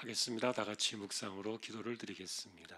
하겠습니다. 다 같이 묵상으로 기도를 드리겠습니다.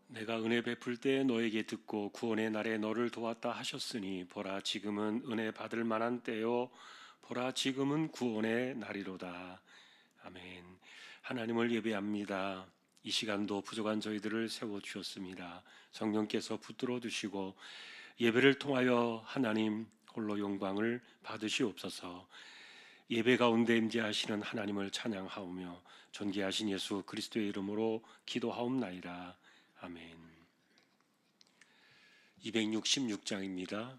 내가 은혜 베풀 때 너에게 듣고 구원의 날에 너를 도왔다 하셨으니 보라 지금은 은혜 받을 만한 때요 보라 지금은 구원의 날이로다. 아멘. 하나님을 예배합니다. 이 시간도 부족한 저희들을 세워주셨습니다. 성령께서 붙들어 주시고 예배를 통하여 하나님 홀로 영광을 받으시옵소서. 예배 가운데 임재하시는 하나님을 찬양하오며 존귀하신 예수 그리스도의 이름으로 기도하옵나이다. 아멘. 266장입니다.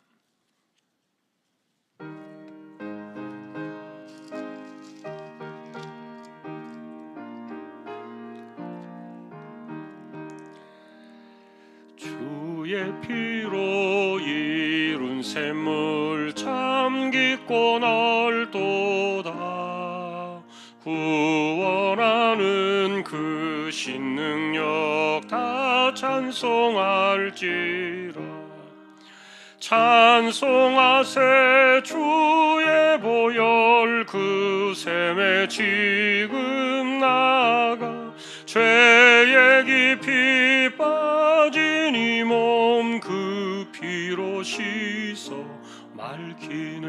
주의 피로 이룬 샘물 참 깊고 넓도다. 구원하는 그 신능력 다 찬송할지라. 찬송하세 주의 보혈 그 샘에 지금 나가 죄의 깊이 빠진 이 몸 그 피로 씻어 맑히네.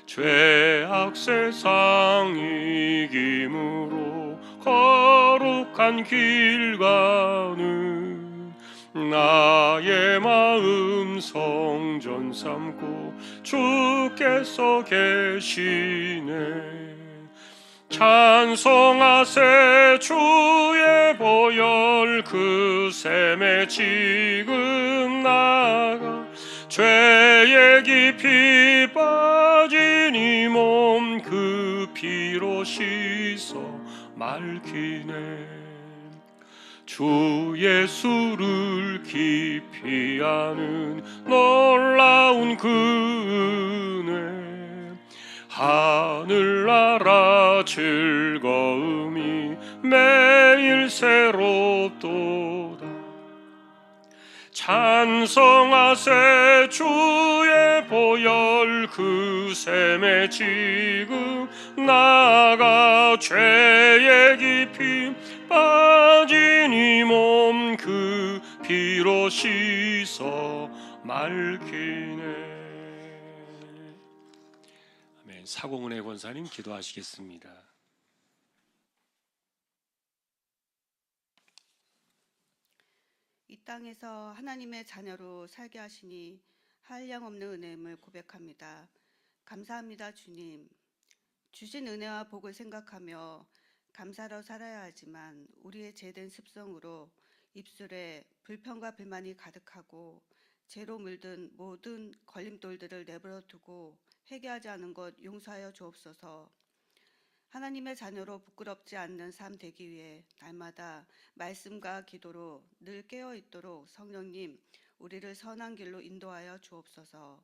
죄악 세상 이김으로 거룩한 길 가는 나의 마음 성전 삼고 주께서 계시네. 찬송하세 주의 보혈 그 샘에 지금 나가 죄의 깊이 빠진 이 몸 그 피로 씻어 맑히네. 주 예수를 깊이 아는 놀라운 그 은혜 하늘나라 즐거움이 매일 새롭도다. 찬송하세 주의 보혈 그 샘에 지금 나가 죄의 깊이 빠진 이 몸 그 피로 씻어 맑히네. 아멘. 사공은혜 권사님 기도하시겠습니다. 이 땅에서 하나님의 자녀로 살게 하시니 한량없는 은혜임을 고백합니다. 감사합니다, 주님. 주신 은혜와 복을 생각하며 감사로 살아야 하지만 우리의 죄된 습성으로 입술에 불평과 불만이 가득하고 죄로 물든 모든 걸림돌들을 내버려 두고 회개하지 않은 것 용서하여 주옵소서. 하나님의 자녀로 부끄럽지 않는 삶 되기 위해 날마다 말씀과 기도로 늘 깨어 있도록 성령님 우리를 선한 길로 인도하여 주옵소서.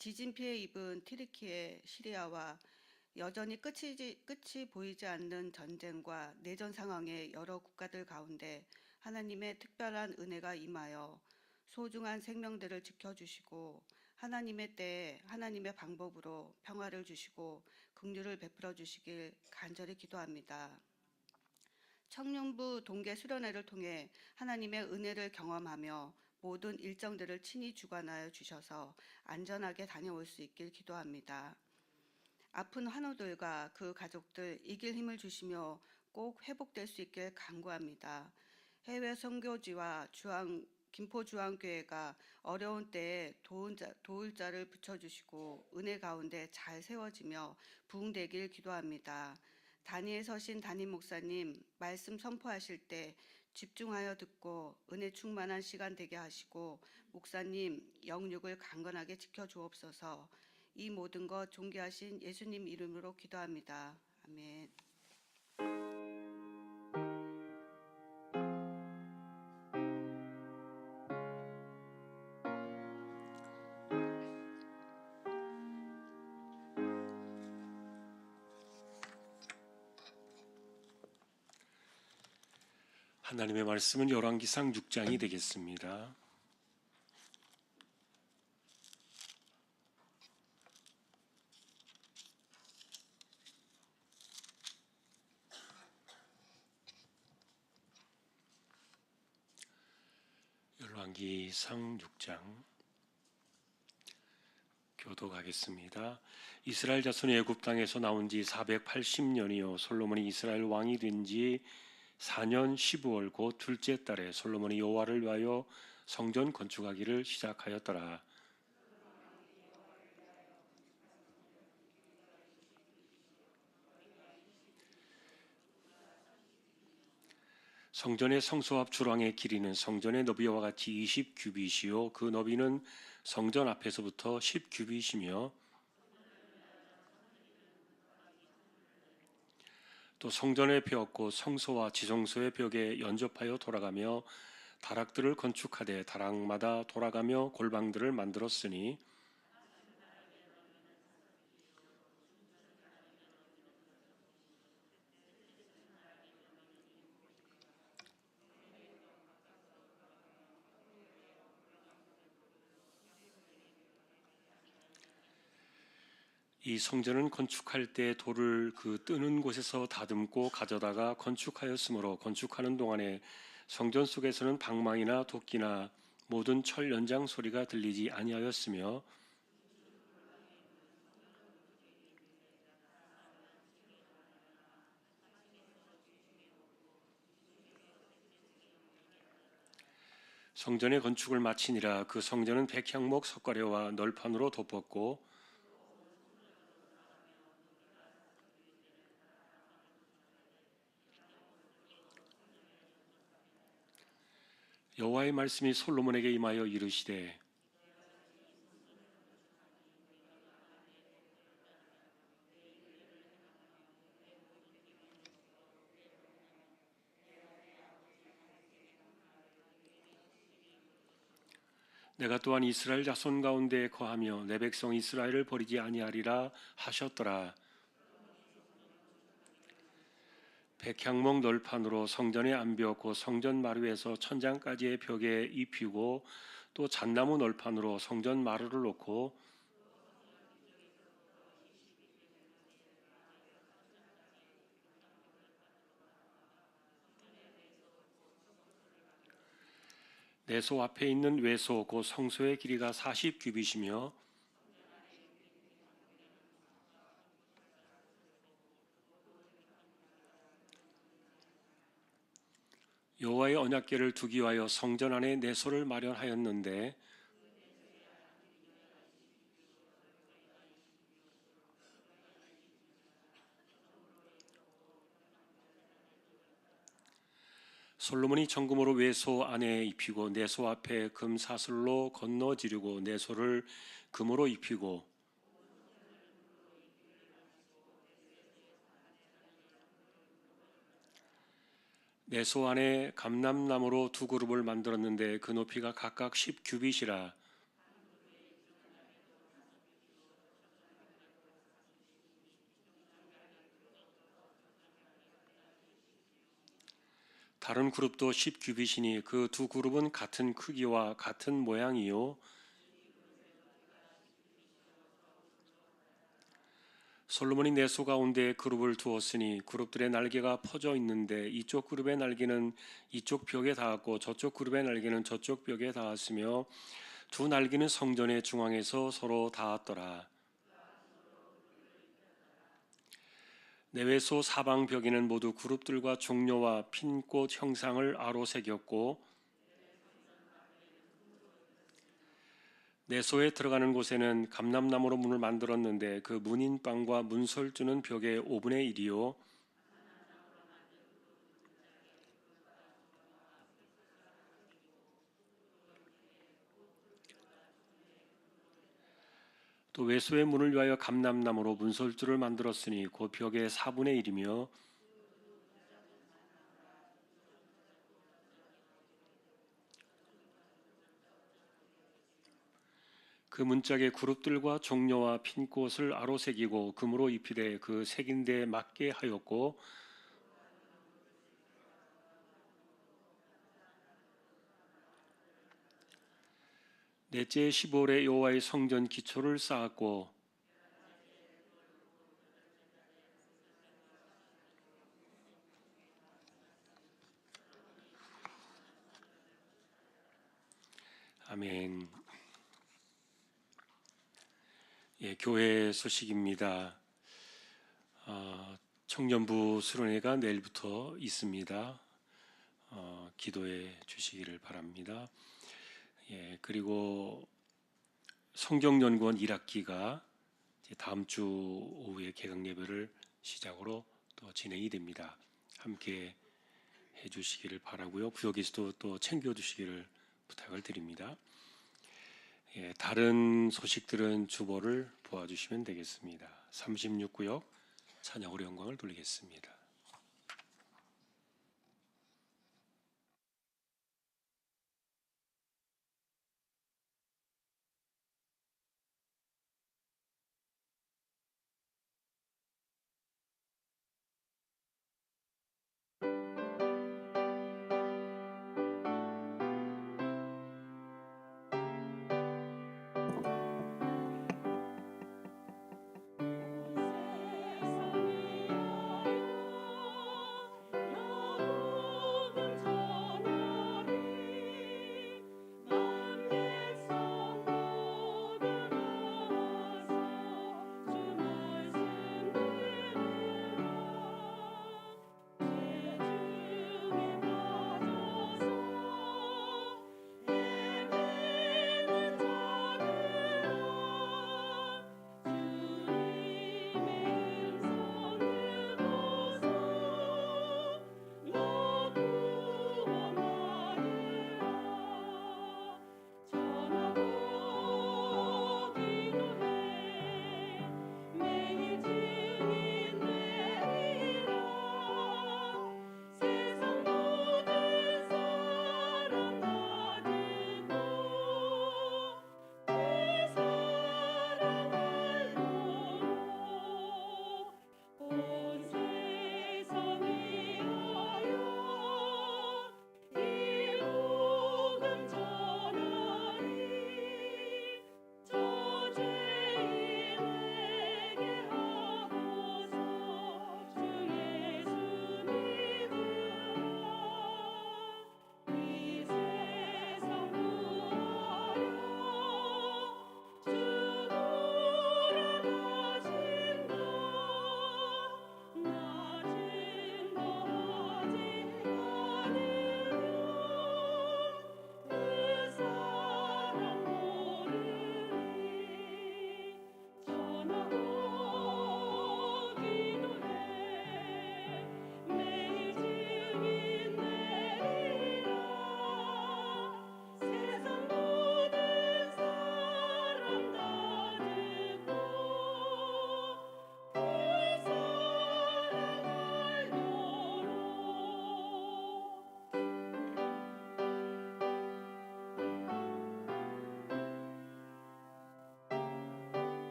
지진 피해 입은 튀르키예, 시리아와 여전히 끝이 보이지 않는 전쟁과 내전 상황의 여러 국가들 가운데 하나님의 특별한 은혜가 임하여 소중한 생명들을 지켜주시고 하나님의 때에 하나님의 방법으로 평화를 주시고 긍휼을 베풀어 주시길 간절히 기도합니다. 청년부 동계 수련회를 통해 하나님의 은혜를 경험하며 모든 일정들을 친히 주관하여 주셔서 안전하게 다녀올 수 있길 기도합니다. 아픈 환우들과 그 가족들 이길 힘을 주시며 꼭 회복될 수 있길 간구합니다. 해외 선교지와 김포주안교회가 어려운 때에 도울 자를 붙여주시고 은혜 가운데 잘 세워지며 부흥되길 기도합니다. 단위에 서신 담임 목사님 말씀 선포하실 때 집중하여 듣고 은혜 충만한 시간 되게 하시고 목사님 영육을 강건하게 지켜주옵소서. 이 모든 것 존귀하신 예수님 이름으로 기도합니다. 아멘. 하나님의 말씀은 열왕기상 6장이 되겠습니다. 열왕기상 6장 교독하겠습니다. 이스라엘 자손이 애굽 땅에서 나온 지 480년이요 솔로몬이 이스라엘 왕이 된 지 4년 12월 곧 둘째 달에 솔로몬이 여호와를 위하여 성전 건축하기를 시작하였더라. 성전의 성소 앞 주랑의 길이는 성전의 너비와 같이 20규빗이요 그 너비는 성전 앞에서부터 10규빗이며 또 성전의 벽 곧 성소와 지성소의 벽에 연접하여 돌아가며 다락들을 건축하되 다락마다 돌아가며 골방들을 만들었으니 이 성전은 건축할 때 돌을 그 뜨는 곳에서 다듬고 가져다가 건축하였으므로 건축하는 동안에 성전 속에서는 방망이나 도끼나 모든 철 연장 소리가 들리지 아니하였으며 성전의 건축을 마치니라. 그 성전은 백향목 석가래와 널판으로 덮었고 여호와의 말씀이 솔로몬에게 임하여 이르시되 내가 또한 이스라엘 자손 가운데 거하며 내 백성 이스라엘을 버리지 아니하리라 하셨더라. 백향목 널판으로 성전의 암벽 곧 성전 마루에서 천장까지의 벽에 입히고 또 잣나무 널판으로 성전 마루를 놓고 내소 앞에 있는 외소 곧 성소의 길이가 40규빗이며 여호와의 언약궤를 두기 위하여 성전 안에 내소를 마련하였는데 솔로몬이 정금으로 외소 안에 입히고 내소 앞에 금 사슬로 건너 지르고 내소를 금으로 입히고 내소 안에 감람나무로 두 그룹을 만들었는데 그 높이가 각각 10규빗이라. 다른 그룹도 10규빗이니 그 두 그룹은 같은 크기와 같은 모양이요 솔로몬이 내소 가운데 그룹을 두었으니 그룹들의 날개가 퍼져 있는데 이쪽 그룹의 날개는 이쪽 벽에 닿았고 저쪽 그룹의 날개는 저쪽 벽에 닿았으며 두 날개는 성전의 중앙에서 서로 닿았더라. 내외소 사방 벽에는 모두 그룹들과 종려와 핀꽃 형상을 아로 새겼고 내소에 들어가는 곳에는 감람나무로 문을 만들었는데 그 문인방과 문설주는 벽의 5분의 1이요 또 외소의 문을 위하여 감람나무로 문설주를 만들었으니 그 벽의 4분의 1이며 그 문짝에 그룹들과 종려와 핀꽃을 아로 새기고 금으로 입히되 그 새긴 데에 맞게 하였고 넷째 15월에 여호와의 성전 기초를 쌓았고 아멘. 예, 교회 소식입니다. 청년부 수련회가 내일부터 있습니다. 기도해 주시기를 바랍니다. 예, 그리고 성경연구원 1학기가 다음 주 오후에 개강 예배를 시작으로 또 진행이 됩니다. 함께 해주시기를 바라고요. 구역에서도 또 챙겨주시기를 부탁을 드립니다. 예, 다른 소식들은 주보를 보아주시면 되겠습니다. 36구역 찬양으로 영광을 돌리겠습니다.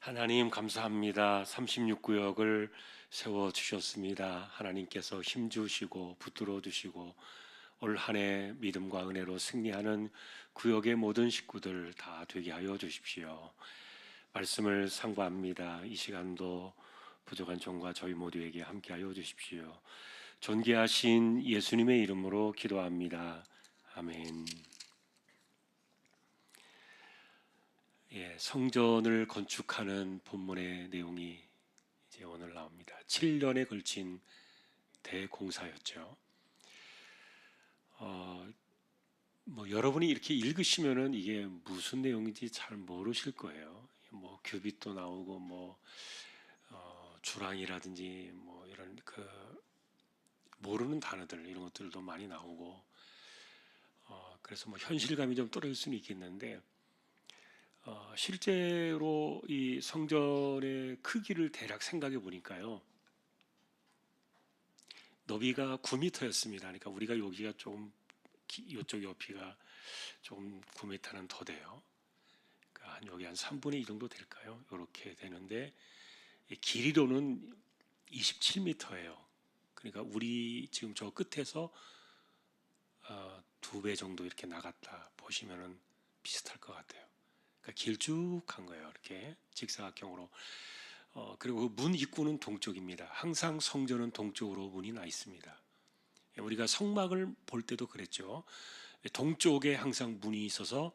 하나님 감사합니다. 36구역을 세워 주셨습니다. 하나님께서 힘 주시고 붙들어 주시고 올 한 해 믿음과 은혜로 승리하는 구역의 모든 식구들 다 되게 하여 주십시오. 말씀을 상고합니다. 이 시간도 부족한 종과 저희 모두에게 함께 하여 주십시오. 존귀하신 예수님의 이름으로 기도합니다. 아멘. 성전을 건축하는 본문의 내용이 이제 오늘 나옵니다. 7년에 걸친 대공사였죠. 여러분이 이렇게 읽으시면은 이게 무슨 내용인지 잘 모르실 거예요. 뭐 규빗도 나오고 주랑이라든지 뭐 이런 모르는 단어들 이런 것들도 많이 나오고 그래서 뭐 현실감이 좀 떨어질 수는 있겠는데 실제로 이 성전의 크기를 대략 생각해 보니까요. 너비가 9m였습니다. 그러니까 우리가 여기가 조금 이쪽 옆이가 조금 9m는 더 돼요. 그러니까 여기 한 3분의 2 정도 될까요? 이렇게 되는데 길이로는 27m예요. 그러니까 우리 지금 저 끝에서 2배 정도 이렇게 나갔다 보시면은 비슷할 것 같아요. 그러니까 길쭉한 거예요. 이렇게 직사각형으로. 그리고 문 입구는 동쪽입니다. 항상 성전은 동쪽으로 문이 나 있습니다. 우리가 성막을 볼 때도 그랬죠. 동쪽에 항상 문이 있어서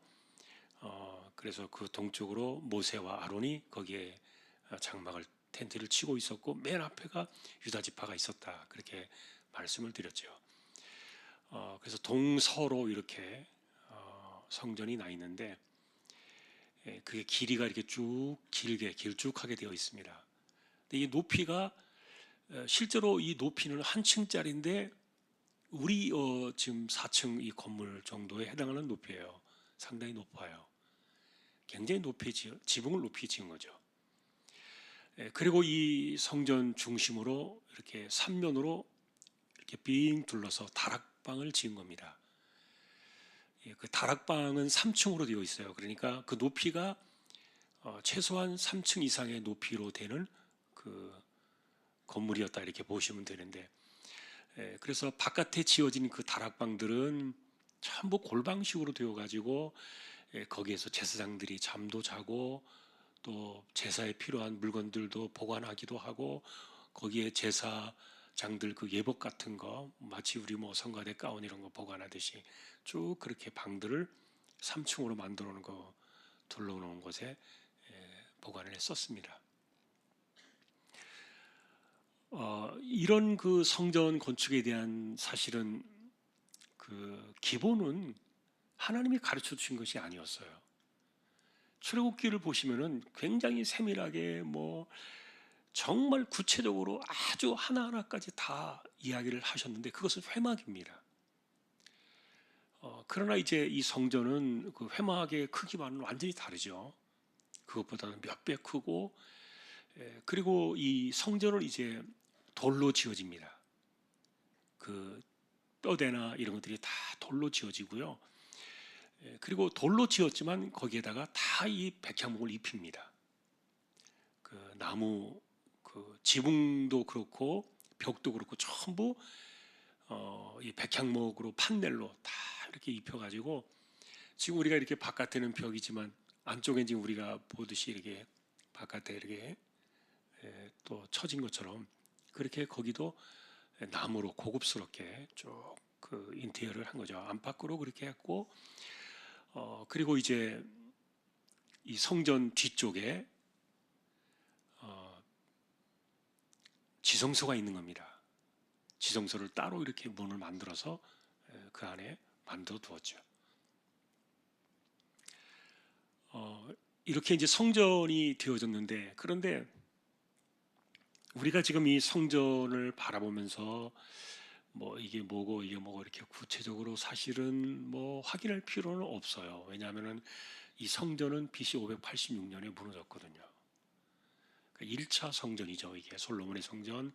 그래서 그 동쪽으로 모세와 아론이 거기에 장막을 텐트를 치고 있었고 맨 앞에가 유다 지파가 있었다. 그렇게 말씀을 드렸죠. 그래서 동서로 이렇게 성전이 나 있는데 그게 길이가 이렇게 쭉 길게 길쭉하게 되어 있습니다. 근데 이 높이가 실제로 이 높이는 한 층짜리인데 우리 지금 4층 이 건물 정도에 해당하는 높이예요. 상당히 높아요. 굉장히 높이 지붕을 높이 지은 거죠. 그리고 이 성전 중심으로 이렇게 삼면으로 이렇게 빙 둘러서 다락방을 지은 겁니다. 그 다락방은 3층으로 되어 있어요. 그러니까 그 높이가 최소한 3층 이상의 높이로 되는 그 건물이었다 이렇게 보시면 되는데 그래서 바깥에 지어진 그 다락방들은 전부 골방식으로 되어 가지고 거기에서 제사장들이 잠도 자고 또 제사에 필요한 물건들도 보관하기도 하고 거기에 제사장들 그 예복 같은 거 마치 우리 뭐 성가대 가운 이런 거 보관하듯이 쭉 그렇게 방들을 3층으로 만들어 놓은 거 둘러놓은 곳에 보관을 했었습니다. 이런 그 성전 건축에 대한 사실은 그 기본은 하나님이 가르쳐 주신 것이 아니었어요. 출애굽기를 보시면은 굉장히 세밀하게 뭐 정말 구체적으로 아주 하나하나까지 다 이야기를 하셨는데 그것은 회막입니다. 그러나 이제 이 성전은 그 회막의 크기와는 완전히 다르죠. 그것보다는 몇 배 크고 그리고 이 성전은 이제 돌로 지어집니다. 그 뼈대나 이런 것들이 다 돌로 지어지고요. 그리고 돌로 지었지만 거기에다가 다 이 백향목을 입힙니다. 그 나무 그 지붕도 그렇고 벽도 그렇고 전부 이 백향목으로 판넬로 다 이렇게 입혀가지고 지금 우리가 이렇게 바깥에는 벽이지만 안쪽엔 지금 우리가 보듯이 이렇게 바깥에 이렇게 또 쳐진 것처럼 그렇게 거기도 나무로 고급스럽게 쭉 그 인테리어를 한 거죠. 안팎으로 그렇게 했고 그리고 이제 이 성전 뒤쪽에 지성소가 있는 겁니다. 지성소를 따로 이렇게 문을 만들어서 그 안에 만들어 두었죠. 이렇게 이제 성전이 되어졌는데 그런데 우리가 지금 이 성전을 바라보면서 뭐 이게 뭐고 이렇게 구체적으로 사실은 뭐 확인할 필요는 없어요. 왜냐하면은 이 성전은 BC 586년에 무너졌거든요. 그러니까 1차 성전이죠. 이게 솔로몬의 성전.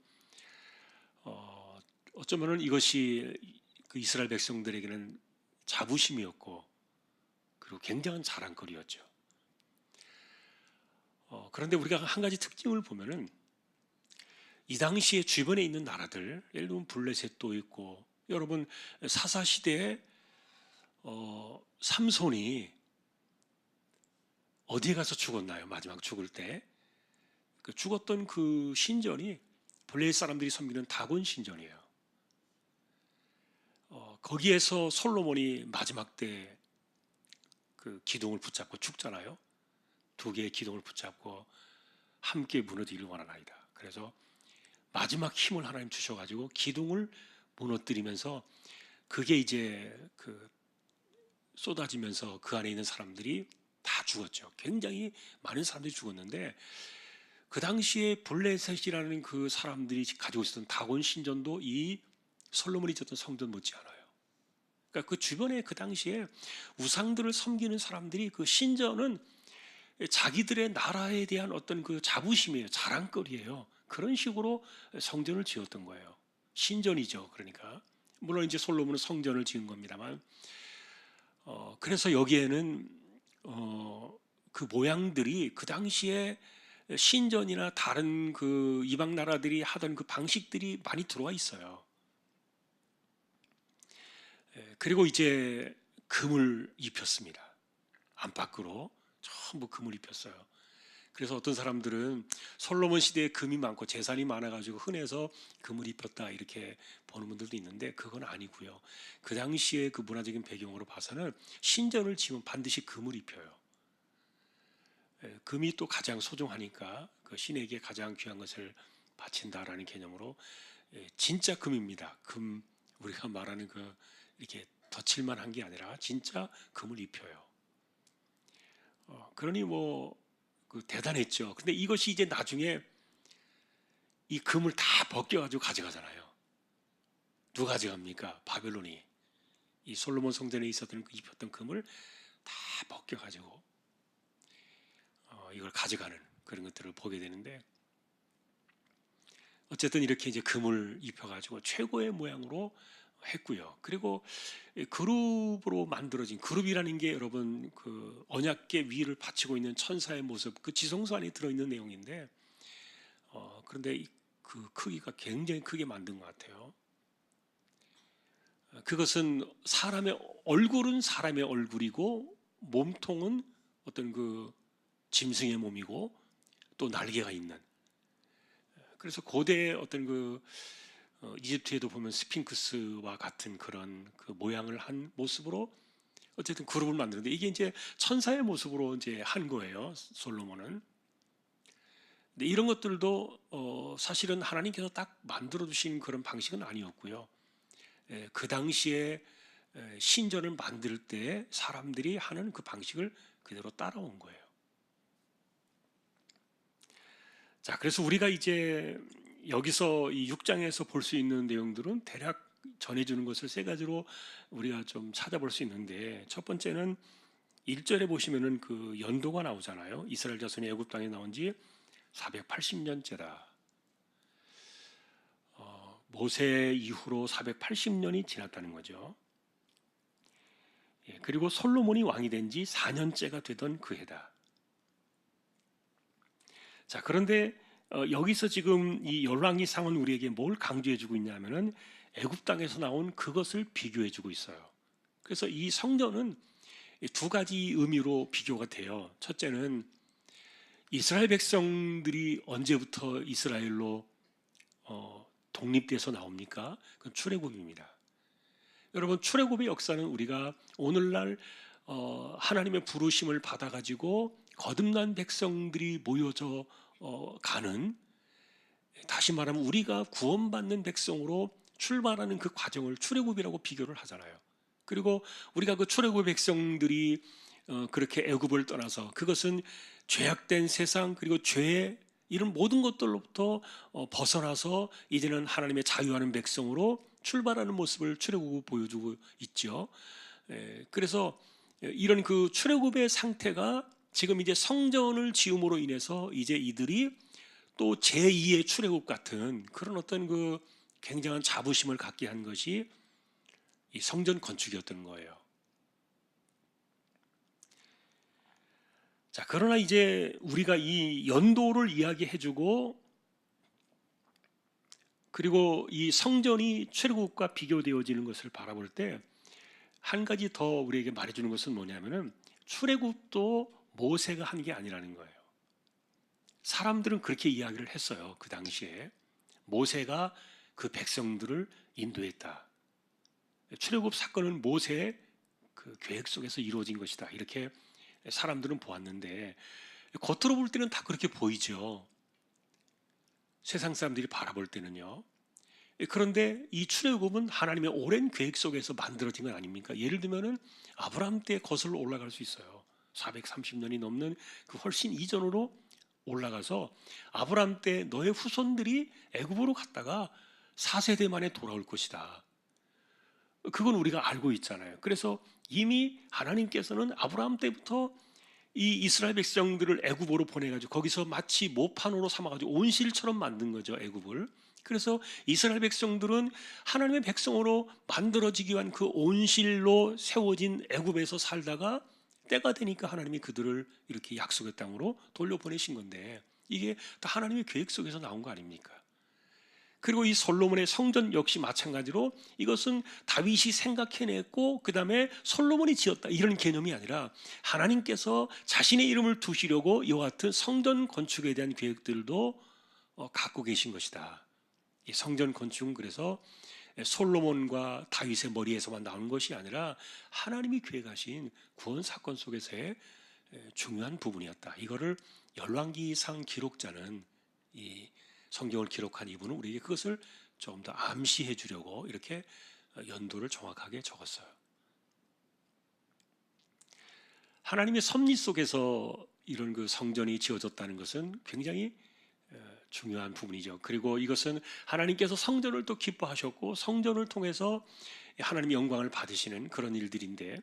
어쩌면은 이것이 그 이스라엘 백성들에게는 자부심이었고 그리고 굉장한 자랑거리였죠. 그런데 우리가 한 가지 특징을 보면은 이 당시에 주변에 있는 나라들, 예를 들면 블레셋도 있고, 여러분 사사 시대에 삼손이 어디에 가서 죽었나요? 마지막 죽을 때 그 죽었던 그 신전이 블레셋 사람들이 섬기는 다곤 신전이에요. 거기에서 솔로몬이 마지막 때 그 기둥을 붙잡고 죽잖아요. 두 개의 기둥을 붙잡고 함께 무너지기를 원하나이다. 그래서 마지막 힘을 하나님 주셔가지고 기둥을 무너뜨리면서 그게 이제 그 쏟아지면서 그 안에 있는 사람들이 다 죽었죠. 굉장히 많은 사람들이 죽었는데 그 당시에 블레셋이라는 그 사람들이 가지고 있었던 다곤 신전도 이 솔로몬이 짓던 성전 못지않아요. 그러니까 그 주변에 그 당시에 우상들을 섬기는 사람들이 그 신전은 자기들의 나라에 대한 어떤 그 자부심이에요. 자랑거리예요. 그런 식으로 성전을 지었던 거예요. 신전이죠. 그러니까 물론 이제 솔로몬은 성전을 지은 겁니다만, 그래서 여기에는 그 모양들이 그 당시에 신전이나 다른 그 이방 나라들이 하던 그 방식들이 많이 들어와 있어요. 그리고 이제 금을 입혔습니다. 안팎으로 전부 금을 입혔어요. 그래서 어떤 사람들은 솔로몬 시대에 금이 많고 재산이 많아가지고 흔해서 금을 입혔다 이렇게 보는 분들도 있는데 그건 아니고요. 그 당시에 그 문화적인 배경으로 봐서는 신전을 지으면 반드시 금을 입혀요. 금이 또 가장 소중하니까 그 신에게 가장 귀한 것을 바친다라는 개념으로 진짜 금입니다. 금 우리가 말하는 그 이렇게 덧칠만 한 게 아니라 진짜 금을 입혀요. 그러니 그 대단했죠. 근데 이것이 이제 나중에 이 금을 다 벗겨가지고 가져가잖아요. 누가 가져갑니까? 바벨론이. 이 솔로몬 성전에 있었던 입혔던 금을 다 벗겨가지고 이걸 가져가는 그런 것들을 보게 되는데, 어쨌든 이렇게 이제 금을 입혀가지고 최고의 모양으로 했고요. 그리고 그룹으로 만들어진 그룹이라는 게 여러분 그 언약궤 위를 받치고 있는 천사의 모습, 그 지성소 안에 들어있는 내용인데, 그런데 그 크기가 굉장히 크게 만든 것 같아요. 그것은 사람의 얼굴은 사람의 얼굴이고 몸통은 어떤 그 짐승의 몸이고 또 날개가 있는. 그래서 고대의 어떤 그 이집트에도 보면 스핑크스와 같은 그런 그 모양을 한 모습으로 어쨌든 그룹을 만드는데, 이게 이제 천사의 모습으로 이제 한 거예요, 솔로몬은. 근데 이런 것들도 사실은 하나님께서 딱 만들어 주신 그런 방식은 아니었고요. 그 당시에 신전을 만들 때 사람들이 하는 그 방식을 그대로 따라온 거예요. 자, 그래서 우리가 이제 여기서 이 6장에서 볼 수 있는 내용들은 대략 전해주는 것을 세 가지로 우리가 좀 찾아볼 수 있는데, 첫 번째는 1절에 보시면은 그 연도가 나오잖아요. 이스라엘 자손이 애굽 땅에 나온 지 480년째다. 모세 이후로 480년이 지났다는 거죠. 그리고 솔로몬이 왕이 된 지 4년째가 되던 그 해다. 자, 그런데 여기서 지금 이 열왕기상은 우리에게 뭘 강조해주고 있냐면은 애굽 땅에서 나온 그것을 비교해주고 있어요. 그래서 이 성전은 두 가지 의미로 비교가 돼요. 첫째는 이스라엘 백성들이 언제부터 이스라엘로 독립돼서 나옵니까? 그건 출애굽입니다. 여러분, 출애굽의 역사는 우리가 오늘날 하나님의 부르심을 받아가지고 거듭난 백성들이 모여져 가는, 다시 말하면 우리가 구원받는 백성으로 출발하는 그 과정을 출애굽이라고 비교를 하잖아요. 그리고 우리가 그 출애굽 백성들이 그렇게 애굽을 떠나서 그것은 죄악된 세상 그리고 죄 이런 모든 것들로부터 벗어나서 이제는 하나님의 자유하는 백성으로 출발하는 모습을 출애굽이 보여주고 있죠. 그래서 이런 그 출애굽의 상태가 지금 이제 성전을 지음으로 인해서 이제 이들이 또 제2의 출애굽 같은 그런 어떤 그 굉장한 자부심을 갖게 한 것이 이 성전 건축이었던 거예요. 자, 그러나 이제 우리가 이 연도를 이야기해주고 그리고 이 성전이 출애굽과 비교되어지는 것을 바라볼 때 한 가지 더 우리에게 말해주는 것은 뭐냐면은 출애굽도 모세가 한 게 아니라는 거예요. 사람들은 그렇게 이야기를 했어요. 그 당시에 모세가 그 백성들을 인도했다. 출애굽 사건은 모세의 그 계획 속에서 이루어진 것이다. 이렇게 사람들은 보았는데 겉으로 볼 때는 다 그렇게 보이죠. 세상 사람들이 바라볼 때는요. 그런데 이 출애굽은 하나님의 오랜 계획 속에서 만들어진 건 아닙니까? 예를 들면은 아브라함 때 거슬러 올라갈 수 있어요. 430년이 넘는 그 훨씬 이전으로 올라가서 아브라함 때 너의 후손들이 애굽으로 갔다가 4세대 만에 돌아올 것이다. 그건 우리가 알고 있잖아요. 그래서 이미 하나님께서는 아브라함 때부터 이 이스라엘 백성들을 애굽으로 보내가지고 거기서 마치 모판으로 삼아가지고 온실처럼 만든 거죠, 애굽을. 그래서 이스라엘 백성들은 하나님의 백성으로 만들어지기 위한 그 온실로 세워진 애굽에서 살다가 때가 되니까 하나님이 그들을 이렇게 약속의 땅으로 돌려보내신 건데 이게 다 하나님의 계획 속에서 나온 거 아닙니까? 그리고 이 솔로몬의 성전 역시 마찬가지로 이것은 다윗이 생각해냈고 그 다음에 솔로몬이 지었다 이런 개념이 아니라 하나님께서 자신의 이름을 두시려고 이와 같은 성전 건축에 대한 계획들도 갖고 계신 것이다. 이 성전 건축은 그래서 솔로몬과 다윗의 머리에서만 나온 것이 아니라 하나님이 계획하신 구원 사건 속에서의 중요한 부분이었다. 이거를 열왕기상 기록자는 이 성경을 기록한 이분은 우리에게 그것을 조금 더 암시해 주려고 이렇게 연도를 정확하게 적었어요. 하나님의 섭리 속에서 이런 그 성전이 지어졌다는 것은 굉장히 중요한 부분이죠. 그리고 이것은 하나님께서 성전을 또 기뻐하셨고 성전을 통해서 하나님의 영광을 받으시는 그런 일들인데,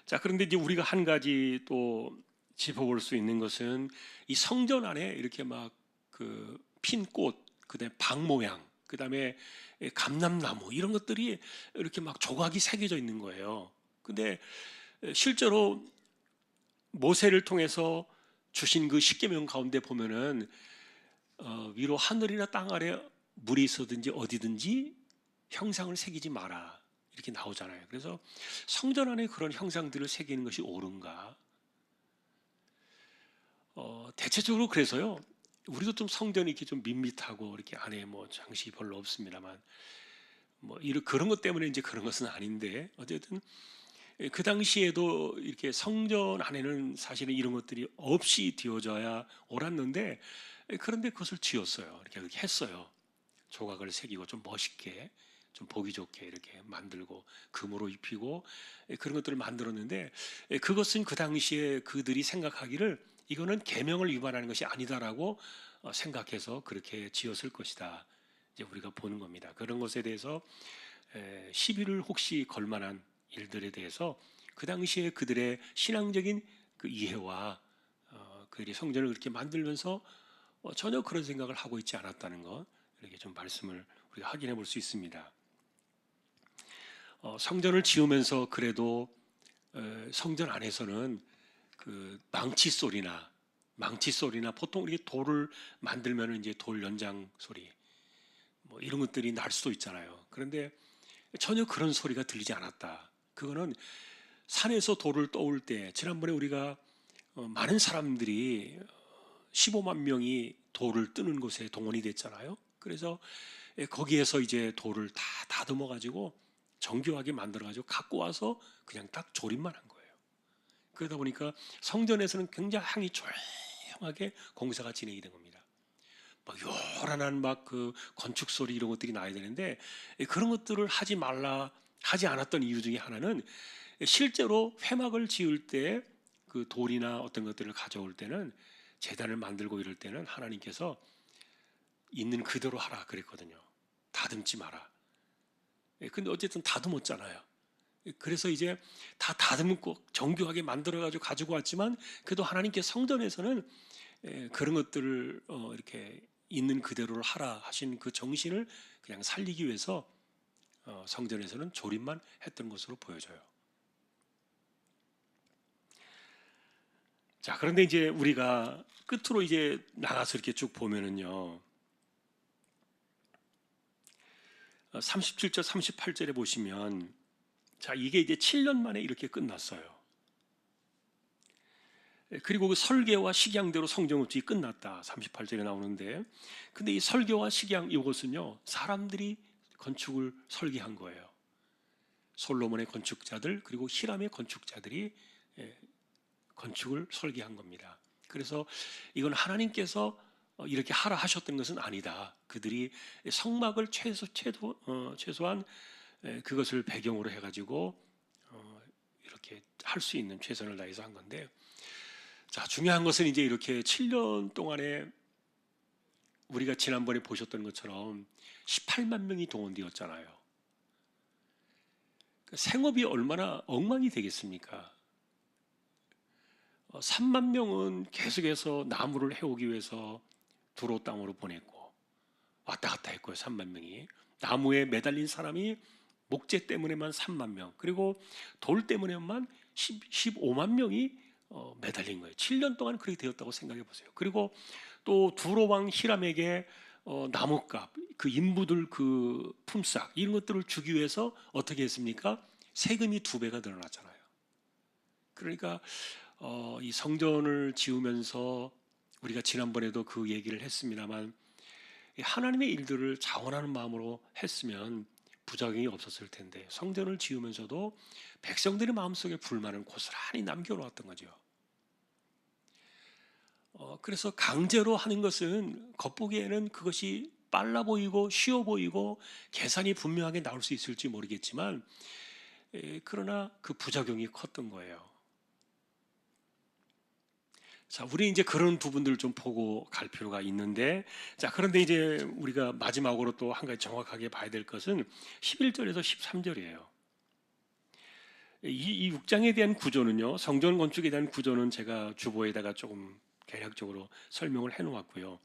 자, 그런데 이제 우리가 한 가지 또 짚어볼 수 있는 것은 이 성전 안에 이렇게 막 그 핀 꽃, 그다음에 방 모양, 그다음에 감람나무 이런 것들이 이렇게 막 조각이 새겨져 있는 거예요. 근데 실제로 모세를 통해서 주신 그 십계명 가운데 보면은 위로 하늘이나 땅 아래 물이 있어든지 어디든지 형상을 새기지 마라 이렇게 나오잖아요. 그래서 성전 안에 그런 형상들을 새기는 것이 옳은가? 대체적으로 그래서요. 우리도 좀 성전이 이렇게 좀 밋밋하고 이렇게 안에 뭐 장식이 별로 없습니다만 뭐 이런 그런 것 때문에 이제 그런 것은 아닌데 어쨌든 그 당시에도 이렇게 성전 안에는 사실은 이런 것들이 없이 되어져야 옳았는데 그런데 그것을 지었어요. 이렇게 했어요. 조각을 새기고 좀 멋있게 좀 보기 좋게 이렇게 만들고 금으로 입히고 그런 것들을 만들었는데 그것은 그 당시에 그들이 생각하기를 이거는 계명을 위반하는 것이 아니다라고 생각해서 그렇게 지었을 것이다. 이제 우리가 보는 겁니다. 그런 것에 대해서 시비를 혹시 걸 만한 일들에 대해서 그 당시에 그들의 신앙적인 그 이해와 그들이 성전을 그렇게 만들면서 전혀 그런 생각을 하고 있지 않았다는 것 이렇게 좀 말씀을 우리가 확인해 볼 수 있습니다. 성전을 지으면서 그래도 성전 안에서는 그 망치 소리나 보통 우리 돌을 만들면 이제 돌 연장 소리 뭐 이런 것들이 날 수도 있잖아요. 그런데 전혀 그런 소리가 들리지 않았다. 그거는 산에서 돌을 떠올 때 지난번에 우리가 많은 사람들이 15만 명이 돌을 뜨는 곳에 동원이 됐잖아요. 그래서 거기에서 이제 돌을 다 다듬어 가지고 정교하게 만들어 가지고 갖고 와서 그냥 딱 조립만 한 거예요. 그러다 보니까 성전에서는 굉장히 조용하게 공사가 진행이 된 겁니다. 막 요란한 막 그 건축 소리 이런 것들이 나야 되는데 그런 것들을 하지 않았던 이유 중에 하나는 실제로 회막을 지을 때 그 돌이나 어떤 것들을 가져올 때는 제단을 만들고 이럴 때는 하나님께서 있는 그대로 하라 그랬거든요. 다듬지 마라. 근데 어쨌든 다듬었잖아요. 그래서 이제 다 다듬고 정교하게 만들어가지고 가지고 왔지만 그래도 하나님께서 성전에서는 그런 것들을 이렇게 있는 그대로 하라 하신 그 정신을 그냥 살리기 위해서 성전에서는 조립만 했던 것으로 보여져요. 자, 그런데 이제 우리가 끝으로 이제 나가서 이렇게 쭉 보면은요. 37절, 38절에 보시면 자, 이게 이제 7년 만에 이렇게 끝났어요. 그리고 그 설계와 식양대로 성전 건축이 끝났다. 38절에 나오는데, 근데 이 설계와 식양 이것은요, 사람들이 건축을 설계한 거예요. 솔로몬의 건축자들 그리고 히람의 건축자들이 건축을 설계한 겁니다. 그래서 이건 하나님께서 이렇게 하라 하셨던 것은 아니다. 그들이 성막을 최소한 그것을 배경으로 해가지고 이렇게 할 수 있는 최선을 다해서 한 건데, 자, 중요한 것은 이제 이렇게 7년 동안에 우리가 지난번에 보셨던 것처럼 18만 명이 동원되었잖아요. 생업이 얼마나 엉망이 되겠습니까? 3만 명은 계속해서 나무를 해오기 위해서 두로 땅으로 보냈고 왔다 갔다 했고요. 3만 명이 나무에 매달린 사람이 목재 때문에만 3만 명, 그리고 돌 때문에만 15만 명이 매달린 거예요. 7년 동안 그렇게 되었다고 생각해 보세요. 그리고 또 두로 왕 히람에게 나무값, 그 인부들 그 품삯 이런 것들을 주기 위해서 어떻게 했습니까? 세금이 2배가 늘어났잖아요. 그러니까 이 성전을 지으면서 우리가 지난번에도 그 얘기를 했습니다만, 하나님의 일들을 자원하는 마음으로 했으면 부작용이 없었을 텐데, 성전을 지으면서도 백성들의 마음속에 불만을 고스란히 남겨놓았던 거죠. 그래서 강제로 하는 것은 겉보기에는 그것이 빨라 보이고 쉬워 보이고 계산이 분명하게 나올 수 있을지 모르겠지만, 그러나 그 부작용이 컸던 거예요. 자, 우리 이제 그런 부분들을 좀 보고 갈 필요가 있는데, 자, 그런데 이제 우리가 마지막으로 또 한 가지 정확하게 봐야 될 것은 11절에서 13절이에요. 이 6장에 대한 구조는요, 성전 건축에 대한 구조는 제가 주보에다가 조금 개략적으로 설명을 해 놓았고요.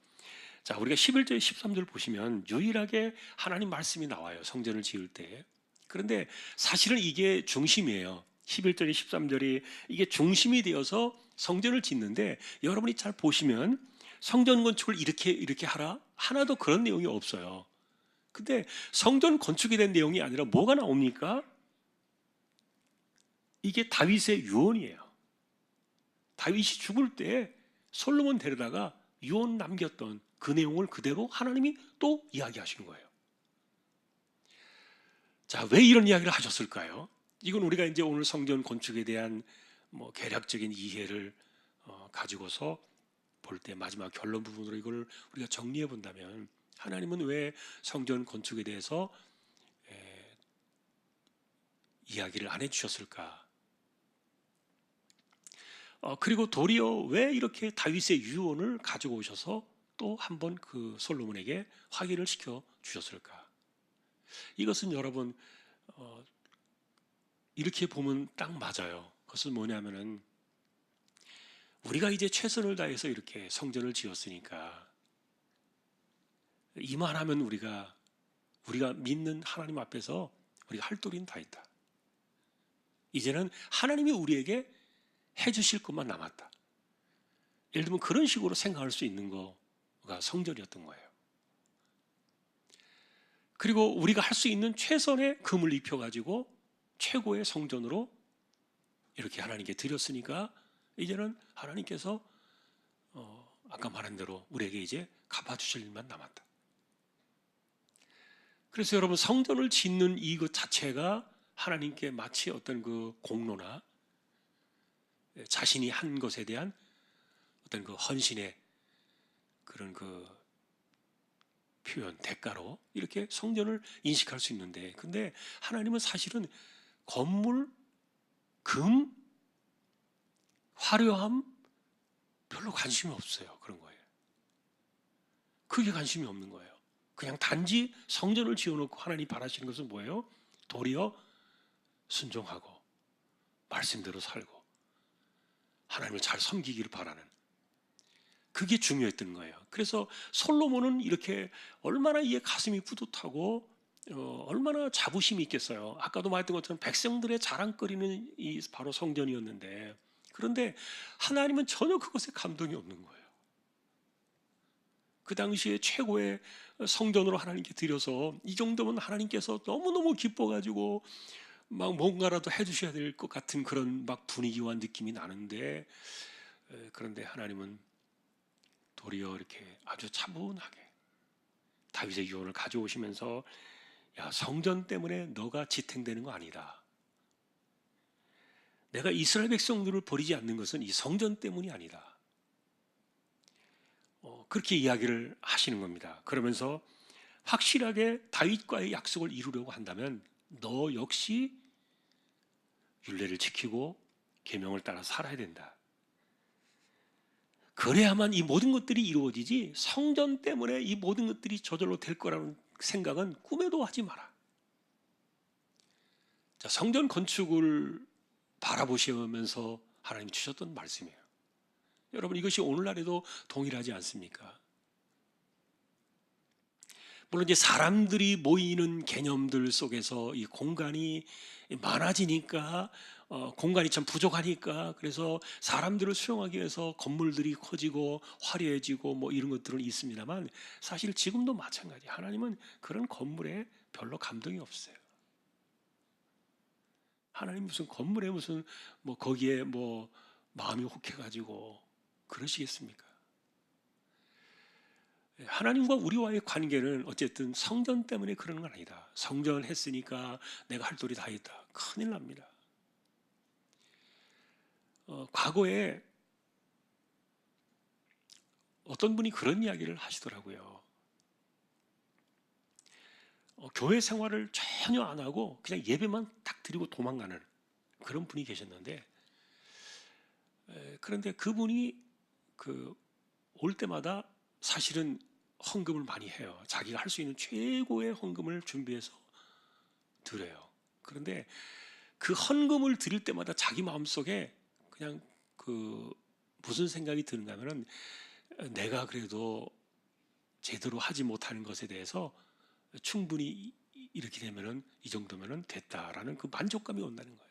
자, 우리가 11절, 13절 보시면 유일하게 하나님 말씀이 나와요. 성전을 지을 때. 그런데 사실은 이게 중심이에요. 11절에 13절이 이게 중심이 되어서 성전을 짓는데, 여러분이 잘 보시면 성전 건축을 이렇게 하라? 하나도 그런 내용이 없어요. 근데 성전 건축에 대한 내용이 아니라 뭐가 나옵니까? 이게 다윗의 유언이에요. 다윗이 죽을 때 솔로몬 데려다가 유언 남겼던 그 내용을 그대로 하나님이 또 이야기하신 거예요. 자, 왜 이런 이야기를 하셨을까요? 이건 우리가 이제 오늘 성전 건축에 대한 개략적인 이해를 가지고서 볼 때 마지막 결론 부분으로 이걸 우리가 정리해 본다면, 하나님은 왜 성전 건축에 대해서 이야기를 안 해주셨을까? 그리고 도리어 왜 이렇게 다윗의 유언을 가지고 오셔서 또 한 번 그 솔로몬에게 확인을 시켜 주셨을까? 이것은 여러분 이렇게 보면 딱 맞아요. 그것은 뭐냐면은, 우리가 이제 최선을 다해서 이렇게 성전을 지었으니까 이만하면 우리가 믿는 하나님 앞에서 우리가 할 도리는 다 있다. 이제는 하나님이 우리에게 해주실 것만 남았다. 예를 들면 그런 식으로 생각할 수 있는 거가 성전이었던 거예요. 그리고 우리가 할 수 있는 최선의 금을 입혀가지고 최고의 성전으로 이렇게 하나님께 드렸으니까, 이제는 하나님께서 아까 말한 대로 우리에게 이제 갚아주실 일만 남았다. 그래서 여러분, 성전을 짓는 이것 자체가 하나님께 마치 어떤 그 공로나 자신이 한 것에 대한 어떤 그 헌신의 그런 그 표현, 대가로 이렇게 성전을 인식할 수 있는데, 근데 하나님은 사실은 건물, 금, 화려함 별로 관심이 없어요. 그런 거예요. 그게 관심이 없는 거예요. 그냥 단지 성전을 지어놓고 하나님 바라시는 것은 뭐예요? 도리어 순종하고 말씀대로 살고 하나님을 잘 섬기기를 바라는, 그게 중요했던 거예요. 그래서 솔로몬은 이렇게 얼마나 이에 가슴이 뿌듯하고 얼마나 자부심이 있겠어요. 아까도 말했던 것처럼 백성들의 자랑거리는 이 바로 성전이었는데, 그런데 하나님은 전혀 그것에 감동이 없는 거예요. 그 당시에 최고의 성전으로 하나님께 드려서 이 정도면 하나님께서 너무너무 기뻐가지고 막 뭔가라도 해주셔야 될 것 같은 그런 막 분위기와 느낌이 나는데, 그런데 하나님은 도리어 이렇게 아주 차분하게 다윗의 유언을 가져오시면서, 야, 성전 때문에 너가 지탱되는 거 아니다. 내가 이스라엘 백성들을 버리지 않는 것은 이 성전 때문이 아니다. 그렇게 이야기를 하시는 겁니다. 그러면서 확실하게 다윗과의 약속을 이루려고 한다면 너 역시 율례를 지키고 계명을 따라 살아야 된다. 그래야만 이 모든 것들이 이루어지지, 성전 때문에 이 모든 것들이 저절로 될 거라는 생각은 꿈에도 하지 마라. 자, 성전 건축을 바라보시면서 하나님이 주셨던 말씀이에요. 여러분, 이것이 오늘날에도 동일하지 않습니까? 물론 이제 사람들이 모이는 개념들 속에서 이 공간이 많아지니까, 공간이 참 부족하니까, 그래서 사람들을 수용하기 위해서 건물들이 커지고 화려해지고 뭐 이런 것들은 있습니다만, 사실 지금도 마찬가지. 하나님은 그런 건물에 별로 감동이 없어요. 하나님 무슨 건물에 무슨 뭐 거기에 뭐 마음이 혹해가지고 그러시겠습니까? 하나님과 우리와의 관계는 어쨌든 성전 때문에 그러는 건 아니다. 성전 했으니까 내가 할 도리 다 했다. 큰일 납니다. 과거에 어떤 분이 그런 이야기를 하시더라고요. 교회 생활을 전혀 안 하고 그냥 예배만 딱 드리고 도망가는 그런 분이 계셨는데, 그런데 그분이 올 때마다 사실은 헌금을 많이 해요. 자기가 할 수 있는 최고의 헌금을 준비해서 드려요. 그런데 그 헌금을 드릴 때마다 자기 마음속에 그냥 무슨 생각이 드는가 하면은, 내가 그래도 제대로 하지 못하는 것에 대해서 충분히 이렇게 되면은 이 정도면은 됐다라는 그 만족감이 온다는 거예요.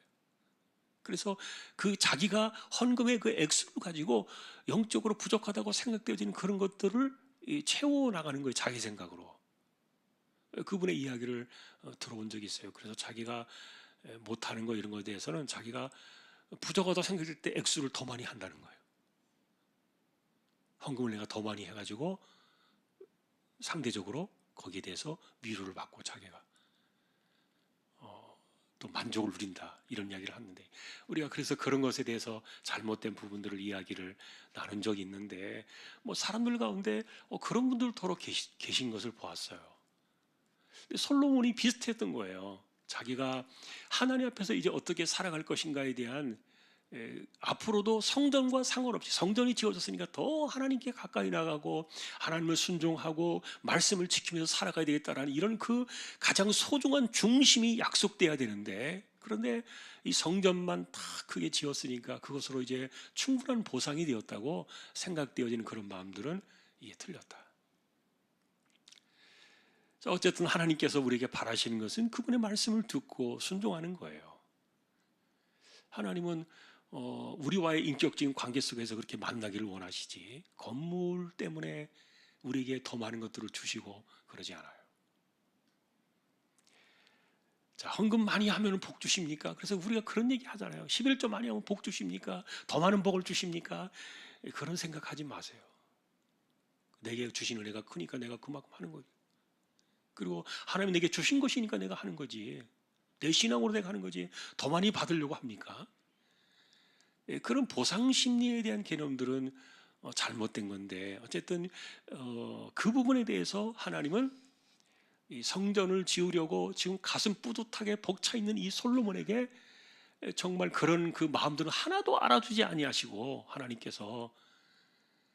그래서 그 자기가 헌금의 그 액수를 가지고 영적으로 부족하다고 생각되어지는 그런 것들을 채워 나가는 거예요. 자기 생각으로. 그분의 이야기를 들어본 적이 있어요. 그래서 자기가 못하는 거 이런 거에 대해서는 자기가 부족하다고 생각될 때 액수를 더 많이 한다는 거예요. 헌금을 내가 더 많이 해가지고 상대적으로 거기에 대해서 위로를 받고 자기가 또 만족을 누린다, 이런 이야기를 하는데, 우리가 그래서 그런 것에 대해서 잘못된 부분들을 이야기를 나눈 적이 있는데, 뭐 사람들 가운데 그런 분들 더러 계신 것을 보았어요. 솔로몬이 비슷했던 거예요. 자기가 하나님 앞에서 이제 어떻게 살아갈 것인가에 대한, 앞으로도 성전과 상관없이 성전이 지어졌으니까 더 하나님께 가까이 나가고 하나님을 순종하고 말씀을 지키면서 살아가야 되겠다라는 이런 그 가장 소중한 중심이 약속돼야 되는데, 그런데 이 성전만 다 크게 지었으니까 그것으로 이제 충분한 보상이 되었다고 생각되어지는 그런 마음들은 이게 틀렸다. 어쨌든 하나님께서 우리에게 바라시는 것은 그분의 말씀을 듣고 순종하는 거예요. 하나님은 우리와의 인격적인 관계 속에서 그렇게 만나기를 원하시지, 건물 때문에 우리에게 더 많은 것들을 주시고 그러지 않아요. 자, 헌금 많이 하면 복 주십니까? 그래서 우리가 그런 얘기 하잖아요. 11조 많이 하면 복 주십니까? 더 많은 복을 주십니까? 그런 생각하지 마세요. 내게 주신 은혜가 크니까 내가 그만큼 하는 거지. 그리고 하나님이 내게 주신 것이니까 내가 하는 거지. 내 신앙으로 내가 하는 거지. 더 많이 받으려고 합니까? 그런 보상 심리에 대한 개념들은 잘못된 건데, 어쨌든 그 부분에 대해서 하나님은 이 성전을 지으려고 지금 가슴 뿌듯하게 벅차 있는 이 솔로몬에게 정말 그런 그 마음들은 하나도 알아주지 아니하시고, 하나님께서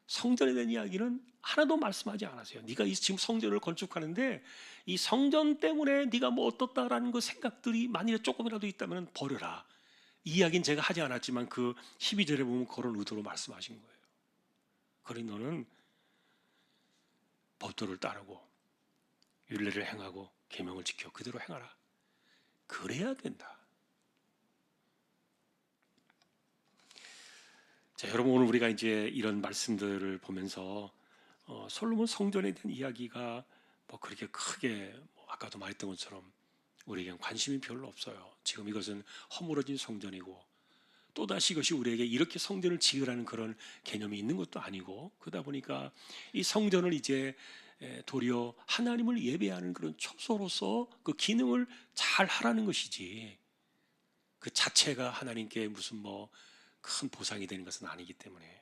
성전에 대한 이야기는 하나도 말씀하지 않으세요. 네가 지금 성전을 건축하는데 이 성전 때문에 네가 뭐 어떻다라는 그 생각들이 만일에 조금이라도 있다면 버려라. 이 이야기는 제가 하지 않았지만 그 12절에 보면 그런 의도로 말씀하신 거예요. 그러니 너는 법도를 따르고 율례를 행하고 계명을 지켜 그대로 행하라. 그래야 된다. 자, 여러분, 오늘 우리가 이제 이런 말씀들을 보면서 솔로몬 성전에 대한 이야기가 뭐 그렇게 크게 아까도 말했던 것처럼 우리에겐 관심이 별로 없어요. 지금 이것은 허물어진 성전이고 또다시 이것이 우리에게 이렇게 성전을 지으라는 그런 개념이 있는 것도 아니고, 그러다 보니까 이 성전을 이제 도리어 하나님을 예배하는 그런 처소로서 그 기능을 잘 하라는 것이지, 그 자체가 하나님께 무슨 뭐 큰 보상이 되는 것은 아니기 때문에,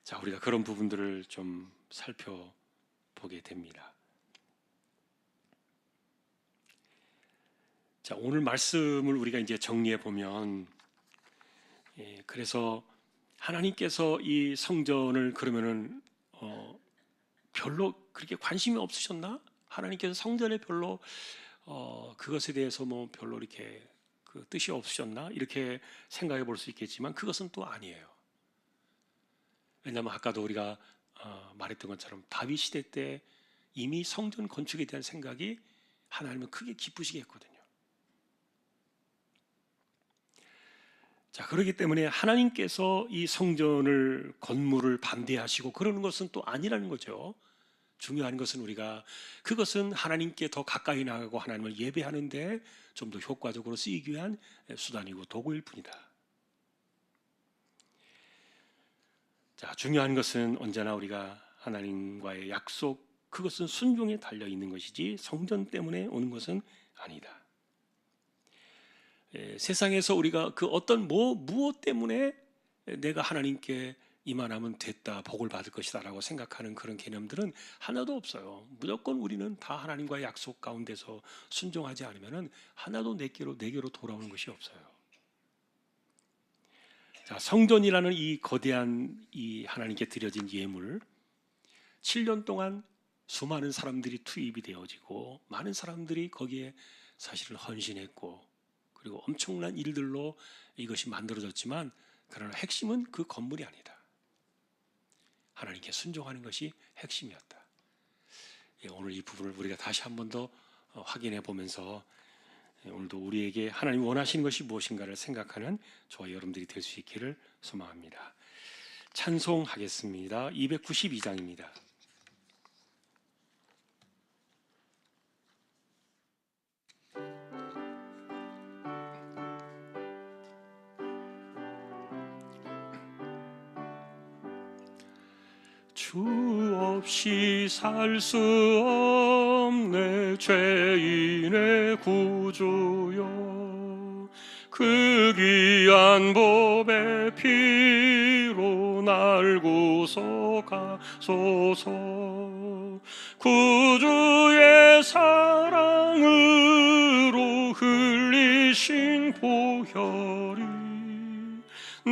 자, 우리가 그런 부분들을 좀 살펴보게 됩니다. 자, 오늘 말씀을 우리가 이제 정리해 보면, 그래서 하나님께서 이 성전을 그러면은 별로 그렇게 관심이 없으셨나? 하나님께서 성전에 별로 그것에 대해서 뭐 별로 이렇게 그 뜻이 없으셨나? 이렇게 생각해 볼 수 있겠지만 그것은 또 아니에요. 왜냐하면 아까도 우리가 말했던 것처럼 다윗 시대 때 이미 성전 건축에 대한 생각이 하나님은 크게 기쁘시게 했거든요. 자, 그렇기 때문에 하나님께서 이 성전을 건물을 반대하시고 그러는 것은 또 아니라는 거죠. 중요한 것은 우리가 그것은 하나님께 더 가까이 나가고 하나님을 예배하는데 좀 더 효과적으로 쓰이기 위한 수단이고 도구일 뿐이다. 자, 중요한 것은 언제나 우리가 하나님과의 약속, 그것은 순종에 달려 있는 것이지 성전 때문에 오는 것은 아니다. 세상에서 우리가 그 어떤 무엇 때문에 내가 하나님께 이만하면 됐다, 복을 받을 것이다 라고 생각하는 그런 개념들은 하나도 없어요. 무조건 우리는 다 하나님과의 약속 가운데서 순종하지 않으면 하나도 내게로 돌아오는 것이 없어요. 자, 성전이라는 이 거대한 이 하나님께 드려진 예물, 7년 동안 수많은 사람들이 투입이 되어지고 많은 사람들이 거기에 사실은 헌신했고, 그리고 엄청난 일들로 이것이 만들어졌지만, 그러나 핵심은 그 건물이 아니다. 하나님께 순종하는 것이 핵심이었다. 오늘 이 부분을 우리가 다시 한 번 더 확인해 보면서 오늘도 우리에게 하나님 원하시는 것이 무엇인가를 생각하는 저와 여러분들이 될 수 있기를 소망합니다. 찬송하겠습니다. 292장입니다. 주 없이 살 수 없네 죄인의 구주여, 그 귀한 보배 피로 날 구속하소서. 구주의 사랑으로 흘리신 보혈이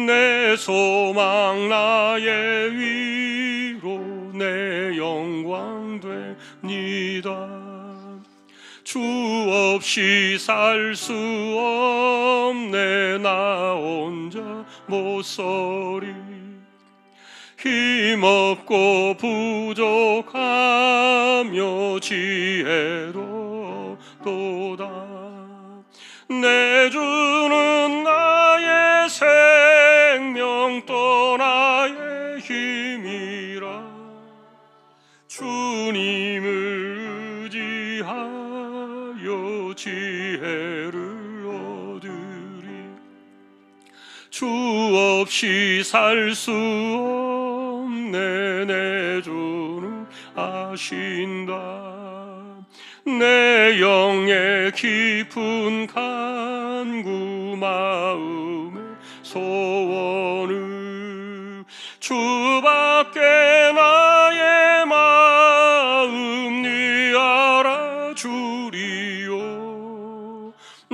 내 소망 나의 위로 내 영광 됩니다. 주 없이 살 수 없네 나 혼자 못서리. 힘없고 부족하며 지혜로 도다. 내 주는 나의 생명 또 나의 힘이라. 주님을 의지하여 지혜를 얻으리. 주 없이 살 수 없네 내 주는 아신다. 내 영의 깊은 간구 마음의 소원을 주밖에 나의 마음 네 알아주리요.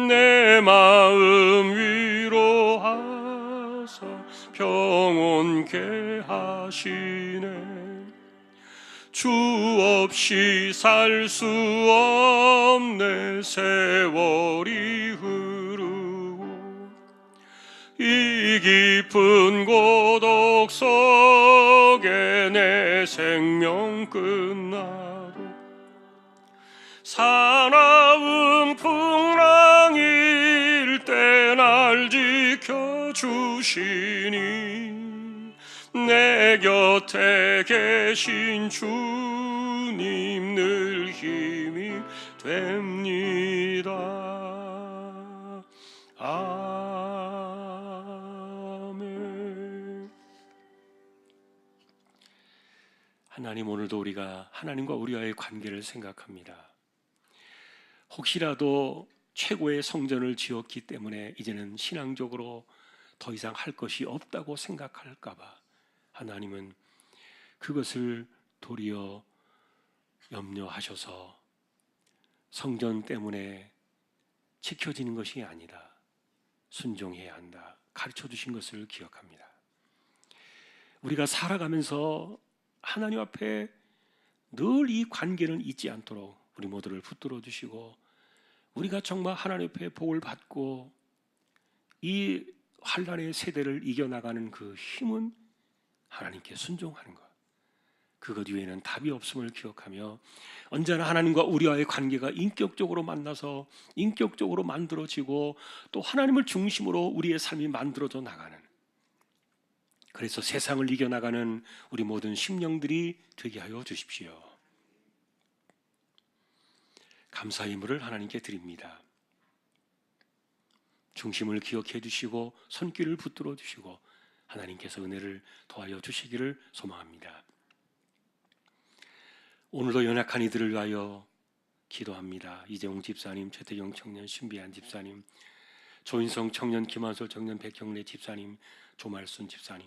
내 마음 위로하사 평온케 하시네. 주 없이 살 수 없네 세월이 흐르고 이 깊은 고독 속에 내 생명 끝나도 사나운 풍랑일 때 날 지켜주시네. 주시니 내 곁에 계신 주님 늘 힘이 됩니다. 아멘. 하나님, 오늘도 우리가 하나님과 우리와의 관계를 생각합니다. 혹시라도 최고의 성전을 지었기 때문에 이제는 신앙적으로 더 이상 할 것이 없다고 생각할까 봐 하나님은 그것을 도리어 염려하셔서 성전 때문에 지켜지는 것이 아니다, 순종해야 한다 가르쳐 주신 것을 기억합니다. 우리가 살아가면서 하나님 앞에 늘 이 관계는 잊지 않도록 우리 모두를 붙들어 주시고, 우리가 정말 하나님 앞에 복을 받고 이 환난의 세대를 이겨나가는 그 힘은 하나님께 순종하는 것, 그것 외에는 답이 없음을 기억하며 언제나 하나님과 우리와의 관계가 인격적으로 만나서 인격적으로 만들어지고 또 하나님을 중심으로 우리의 삶이 만들어져 나가는, 그래서 세상을 이겨나가는 우리 모든 심령들이 되게 하여 주십시오. 감사의 예물을 하나님께 드립니다. 중심을 기억해 주시고 손길을 붙들어 주시고 하나님께서 은혜를 더하여 주시기를 소망합니다. 오늘도 연약한 이들을 위하여 기도합니다. 이재용 집사님, 최태경 청년, 신비한 집사님, 조인성 청년, 김한솔 청년, 백경래 집사님, 조말순 집사님,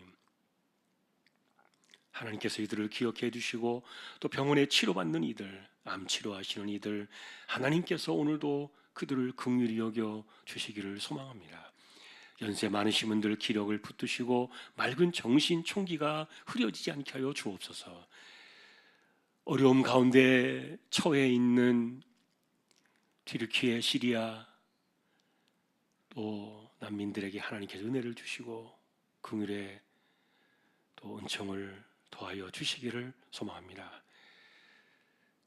하나님께서 이들을 기억해 주시고 또 병원에 치료받는 이들, 암 치료하시는 이들, 하나님께서 오늘도 그들을 긍휼히 여겨 주시기를 소망합니다. 연세 많으신 분들 기력을 붙드시고 맑은 정신 총기가 흐려지지 않게 하여 주옵소서. 어려움 가운데 처해 있는 튀르키예, 시리아 또 난민들에게 하나님께서 은혜를 주시고 긍휼의 또 은총을 더하여 주시기를 소망합니다.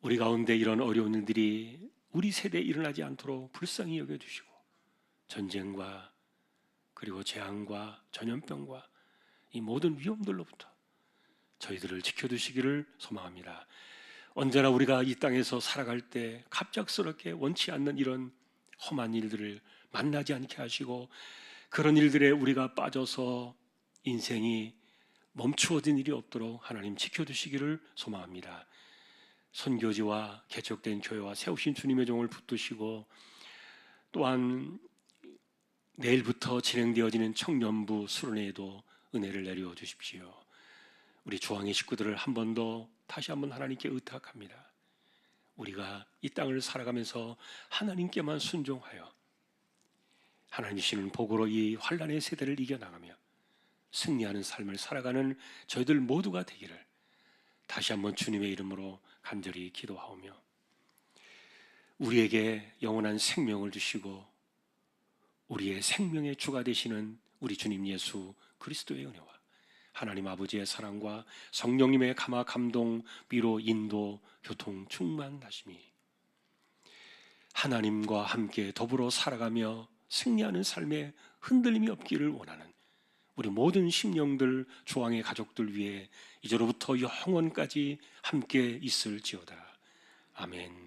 우리 가운데 이런 어려운 일들이 우리 세대에 일어나지 않도록 불쌍히 여겨주시고 전쟁과 그리고 재앙과 전염병과 이 모든 위험들로부터 저희들을 지켜주시기를 소망합니다. 언제나 우리가 이 땅에서 살아갈 때 갑작스럽게 원치 않는 이런 험한 일들을 만나지 않게 하시고 그런 일들에 우리가 빠져서 인생이 멈추어진 일이 없도록 하나님 지켜주시기를 소망합니다. 선교지와 개척된 교회와 세우신 주님의 종을 붙드시고 또한 내일부터 진행되어지는 청년부 수련회에도 은혜를 내려 주십시오. 우리 주왕의 식구들을 한 번 더 다시 한번 하나님께 의탁합니다. 우리가 이 땅을 살아가면서 하나님께만 순종하여 하나님 주시는 복으로 이 환난의 세대를 이겨나가며 승리하는 삶을 살아가는 저희들 모두가 되기를 다시 한번 주님의 이름으로 간절히 기도하오며, 우리에게 영원한 생명을 주시고 우리의 생명의 주가 되시는 우리 주님 예수 그리스도의 은혜와 하나님 아버지의 사랑과 성령님의 감화 감동 위로 인도 교통 충만하심이 하나님과 함께 더불어 살아가며 승리하는 삶에 흔들림이 없기를 원하는 우리 모든 심령들, 조항의 가족들 위해 이제로부터 영원까지 함께 있을지어다. 아멘.